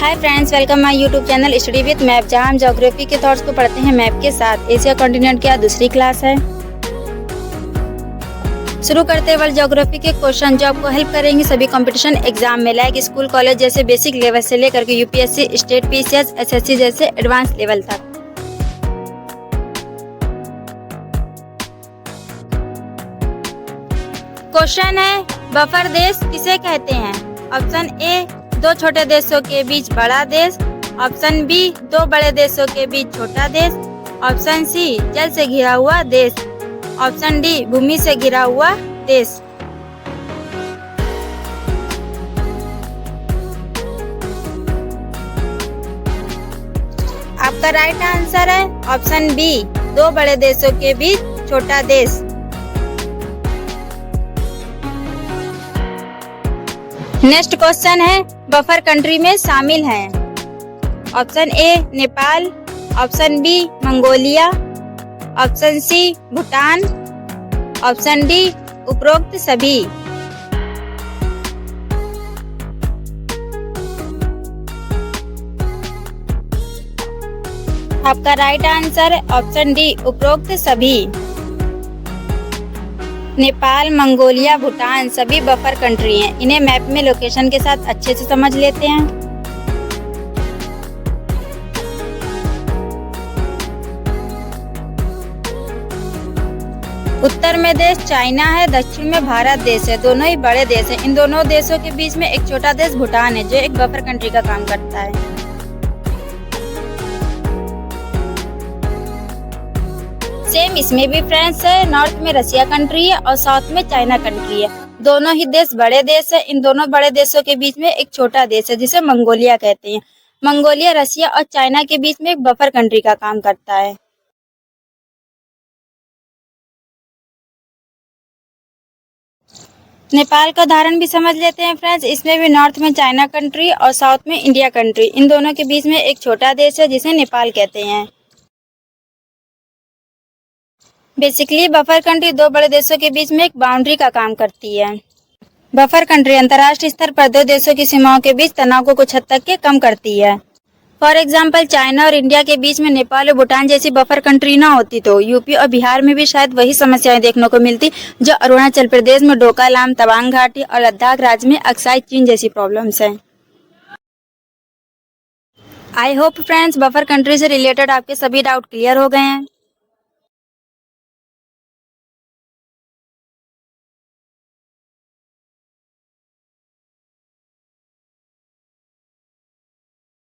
Hi friends, welcome my YouTube channel study with map, जहां हम geography के thoughts को पढ़ते हैं मैप के साथ। एशिया कॉन्टिनेंट की आज दूसरी क्लास है। शुरू करते हैं वर्ल्ड ज्योग्राफी के क्वेश्चन जो आपको हेल्प करेंगे सभी कंपटीशन एग्जाम में, लाइक स्कूल कॉलेज जैसे बेसिक लेवल से लेकर के यूपीएससी, स्टेट पीसीएस, एसएससी जैसे एडवांस लेवल तक। क्वेश्चन है, बफर देश किसे कहते हैं? ऑप्शन ए, दो छोटे देशों के बीच बड़ा देश। ऑप्शन बी, दो बड़े देशों के बीच छोटा देश। ऑप्शन सी, जल से घिरा हुआ देश। ऑप्शन डी, भूमि से घिरा हुआ देश। आपका राइट आंसर है ऑप्शन बी, दो बड़े देशों के बीच छोटा देश। नेक्स्ट क्वेश्चन है, बफर कंट्री में शामिल हैं। Option A, Nepal. Option B, Mongolia. Option C, Bhutan. Option D, उपरोक्त सभी। आपका राइट आंसर है ऑप्शन डी, उपरोक्त सभी। नेपाल, मंगोलिया, भूटान सभी बफर कंट्री हैं। इन्हें मैप में लोकेशन के साथ अच्छे से समझ लेते हैं। उत्तर में देश चाइना है, दक्षिण में भारत देश है। दोनों ही बड़े देश हैं। इन दोनों देशों के बीच में एक छोटा देश भूटान है जो एक बफर कंट्री का काम करता है। सेम इसमें भी फ्रेंड्स है, नॉर्थ में रसिया कंट्री है और साउथ में चाइना कंट्री है। दोनों ही देश बड़े देश है। इन दोनों बड़े देशों के बीच में एक छोटा देश है जिसे मंगोलिया कहते हैं। मंगोलिया रसिया और चाइना के बीच में एक बफर कंट्री का काम करता है। नेपाल का उदाहरण भी समझ लेते हैं फ्रेंड्स। इसमें भी नॉर्थ में चाइना कंट्री और साउथ में इंडिया कंट्री, इन दोनों के बीच में एक छोटा देश है जिसे नेपाल कहते हैं। बेसिकली बफर कंट्री दो बड़े देशों के बीच में एक बाउंड्री का काम करती है। बफर कंट्री अंतर्राष्ट्रीय स्तर पर दो देशों की सीमाओं के बीच तनाव को कुछ हद तक के कम करती है। फॉर एग्जाम्पल, चाइना और इंडिया के बीच में नेपाल और भूटान जैसी बफर कंट्री ना होती तो यूपी और बिहार में भी शायद वही समस्याएं देखने को मिलती जो अरुणाचल प्रदेश में डोकालाम, तवांग घाटी और लद्दाख राज्य में अक्साई चीन जैसी प्रॉब्लम्स हैं। I hope friends buffer country से रिलेटेड आपके सभी डाउट क्लियर हो गए हैं।